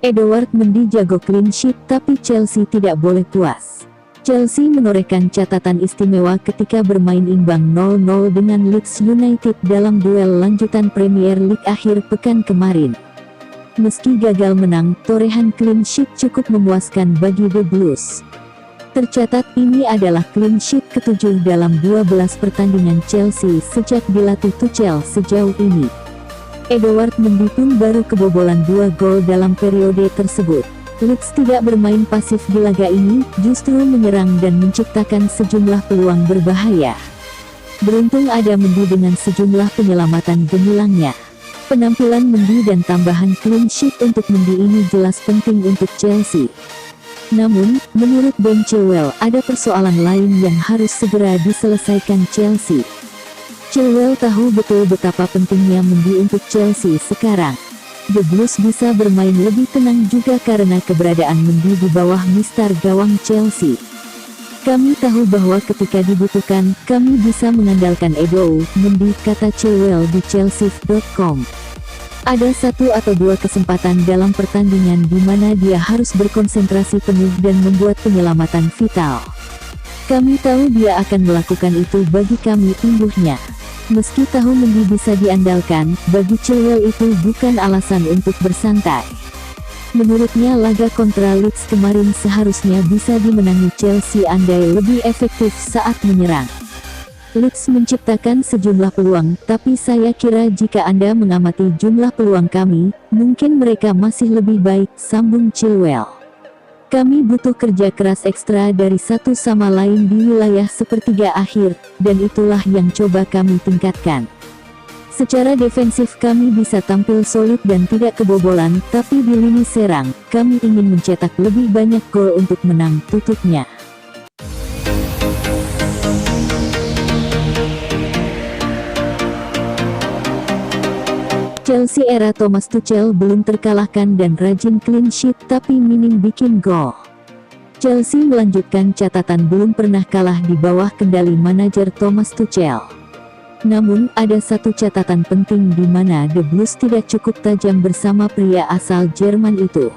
Edouard Mendy jago clean sheet, tapi Chelsea tidak boleh puas. Chelsea menorehkan catatan istimewa ketika bermain imbang 0-0 dengan Leeds United dalam duel lanjutan Premier League akhir pekan kemarin. Meski gagal menang, torehan clean sheet cukup memuaskan bagi The Blues. Tercatat ini adalah clean sheet ke-7 dalam 12 pertandingan Chelsea sejak dilatih Tuchel sejauh ini. Edouard Mendy pun baru kebobolan 2 gol dalam periode tersebut. Leeds tidak bermain pasif di laga ini, justru menyerang dan menciptakan sejumlah peluang berbahaya. Beruntung ada Mendy dengan sejumlah penyelamatan gemilangnya. Penampilan Mendy dan tambahan clean sheet untuk Mendy ini jelas penting untuk Chelsea. Namun, menurut Ben Chilwell, ada persoalan lain yang harus segera diselesaikan Chelsea. Chilwell tahu betul betapa pentingnya Mendy untuk Chelsea sekarang. The Blues bisa bermain lebih tenang juga karena keberadaan Mendy di bawah mistar gawang Chelsea. Kami tahu bahwa ketika dibutuhkan, kami bisa mengandalkan Edouard Mendy, kata Chilwell di Chelsea.com. Ada 1 atau 2 kesempatan dalam pertandingan di mana dia harus berkonsentrasi penuh dan membuat penyelamatan vital. Kami tahu dia akan melakukan itu bagi kami tumbuhnya. Meski tahu Mendy bisa diandalkan, bagi Chilwell itu bukan alasan untuk bersantai. Menurutnya laga kontra Leeds kemarin seharusnya bisa dimenangi Chelsea andai lebih efektif saat menyerang. Leeds menciptakan sejumlah peluang, tapi saya kira jika Anda mengamati jumlah peluang kami, mungkin mereka masih lebih baik, sambung Chilwell. Kami butuh kerja keras ekstra dari satu sama lain di wilayah sepertiga akhir, dan itulah yang coba kami tingkatkan. Secara defensif kami bisa tampil solid dan tidak kebobolan, tapi di lini serang, kami ingin mencetak lebih banyak gol untuk menang, tutupnya. Chelsea era Thomas Tuchel belum terkalahkan dan rajin clean sheet tapi minim bikin gol. Chelsea melanjutkan catatan belum pernah kalah di bawah kendali manajer Thomas Tuchel. Namun, ada satu catatan penting di mana The Blues tidak cukup tajam bersama pria asal Jerman itu.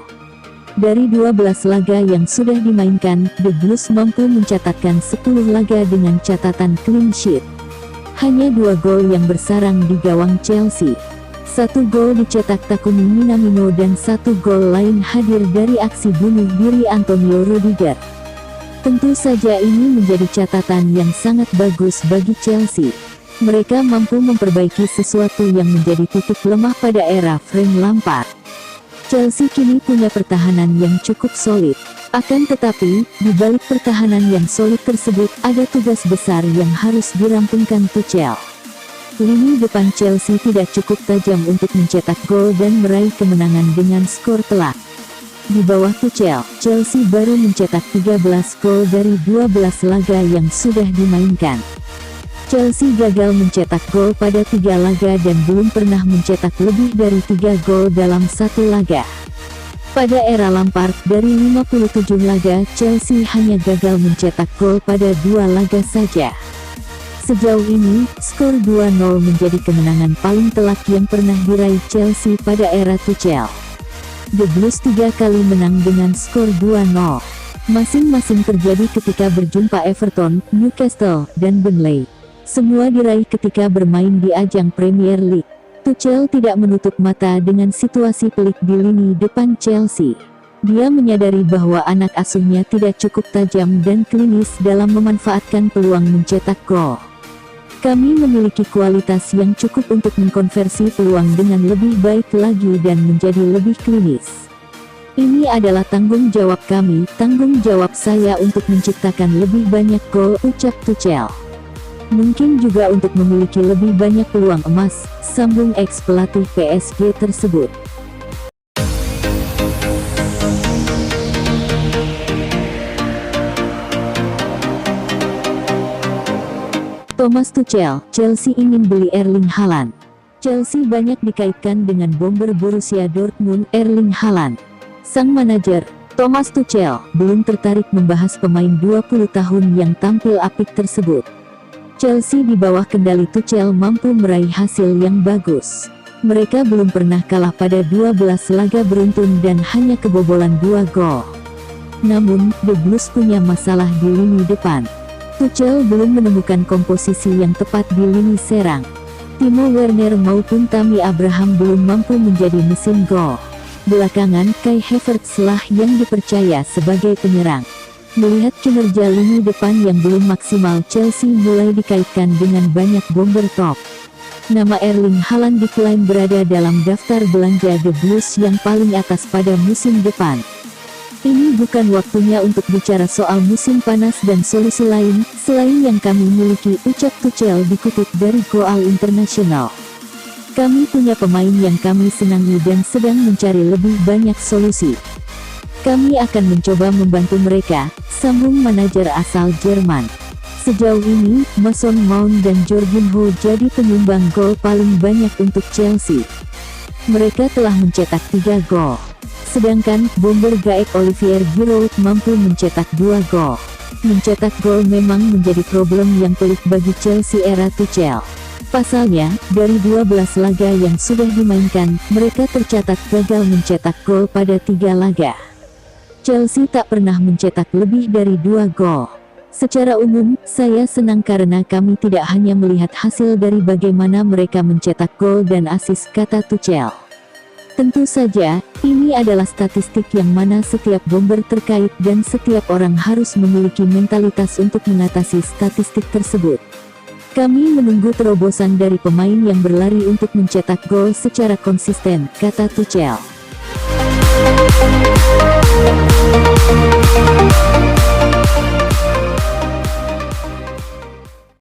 Dari 12 laga yang sudah dimainkan, The Blues mampu mencatatkan 10 laga dengan catatan clean sheet. Hanya 2 gol yang bersarang di gawang Chelsea. 1 gol dicetak Takumi Minamino dan 1 gol lain hadir dari aksi bunuh diri Antonio Rudiger. Tentu saja ini menjadi catatan yang sangat bagus bagi Chelsea. Mereka mampu memperbaiki sesuatu yang menjadi titik lemah pada era Frank Lampard. Chelsea kini punya pertahanan yang cukup solid. Akan tetapi, di balik pertahanan yang solid tersebut, ada tugas besar yang harus dirampungkan Tuchel. Lini depan Chelsea tidak cukup tajam untuk mencetak gol dan meraih kemenangan dengan skor telak. Di bawah Tuchel, Chelsea baru mencetak 13 gol dari 12 laga yang sudah dimainkan. Chelsea gagal mencetak gol pada 3 laga dan belum pernah mencetak lebih dari 3 gol dalam 1 laga. Pada era Lampard, dari 57 laga, Chelsea hanya gagal mencetak gol pada 2 laga saja. Sejauh ini, skor 2-0 menjadi kemenangan paling telak yang pernah diraih Chelsea pada era Tuchel. The Blues 3 kali menang dengan skor 2-0. Masing-masing terjadi ketika berjumpa Everton, Newcastle, dan Burnley. Semua diraih ketika bermain di ajang Premier League. Tuchel tidak menutup mata dengan situasi pelik di lini depan Chelsea. Dia menyadari bahwa anak asuhnya tidak cukup tajam dan klinis dalam memanfaatkan peluang mencetak gol. Kami memiliki kualitas yang cukup untuk mengkonversi peluang dengan lebih baik lagi dan menjadi lebih klinis. Ini adalah tanggung jawab kami, tanggung jawab saya untuk menciptakan lebih banyak gol, ucap Tuchel. Mungkin juga untuk memiliki lebih banyak peluang emas, sambung ex-pelatih PSG tersebut. Thomas Tuchel, Chelsea ingin beli Erling Haaland. Chelsea banyak dikaitkan dengan bomber Borussia Dortmund, Erling Haaland. Sang manajer, Thomas Tuchel, belum tertarik membahas pemain 20 tahun yang tampil apik tersebut. Chelsea di bawah kendali Tuchel mampu meraih hasil yang bagus. Mereka belum pernah kalah pada 12 laga beruntun dan hanya kebobolan 2 gol. Namun, The Blues punya masalah di lini depan. Tuchel belum menemukan komposisi yang tepat di lini serang. Timo Werner maupun Tammy Abraham belum mampu menjadi mesin gol. Belakangan, Kai Havertz lah yang dipercaya sebagai penyerang. Melihat kinerja lini depan yang belum maksimal, Chelsea mulai dikaitkan dengan banyak bomber top. Nama Erling Haaland diklaim berada dalam daftar belanja The Blues yang paling atas pada musim depan. Ini bukan waktunya untuk bicara soal musim panas dan solusi lain, selain yang kami miliki, ucap Tuchel dikutip dari Goal International. Kami punya pemain yang kami senangi dan sedang mencari lebih banyak solusi. Kami akan mencoba membantu mereka, sambung manajer asal Jerman. Sejauh ini, Mason Mount dan Jorginho jadi penyumbang gol paling banyak untuk Chelsea. Mereka telah mencetak 3 gol. Sedangkan, bomber gaek Olivier Giroud mampu mencetak 2 gol. Mencetak gol memang menjadi problem yang pelik bagi Chelsea era Tuchel. Pasalnya, dari 12 laga yang sudah dimainkan, mereka tercatat gagal mencetak gol pada 3 laga. Chelsea tak pernah mencetak lebih dari 2 gol. Secara umum, saya senang karena kami tidak hanya melihat hasil dari bagaimana mereka mencetak gol dan assist, kata Tuchel. Tentu saja, ini adalah statistik yang mana setiap bomber terkait dan setiap orang harus memiliki mentalitas untuk mengatasi statistik tersebut. Kami menunggu terobosan dari pemain yang berlari untuk mencetak gol secara konsisten, kata Tuchel.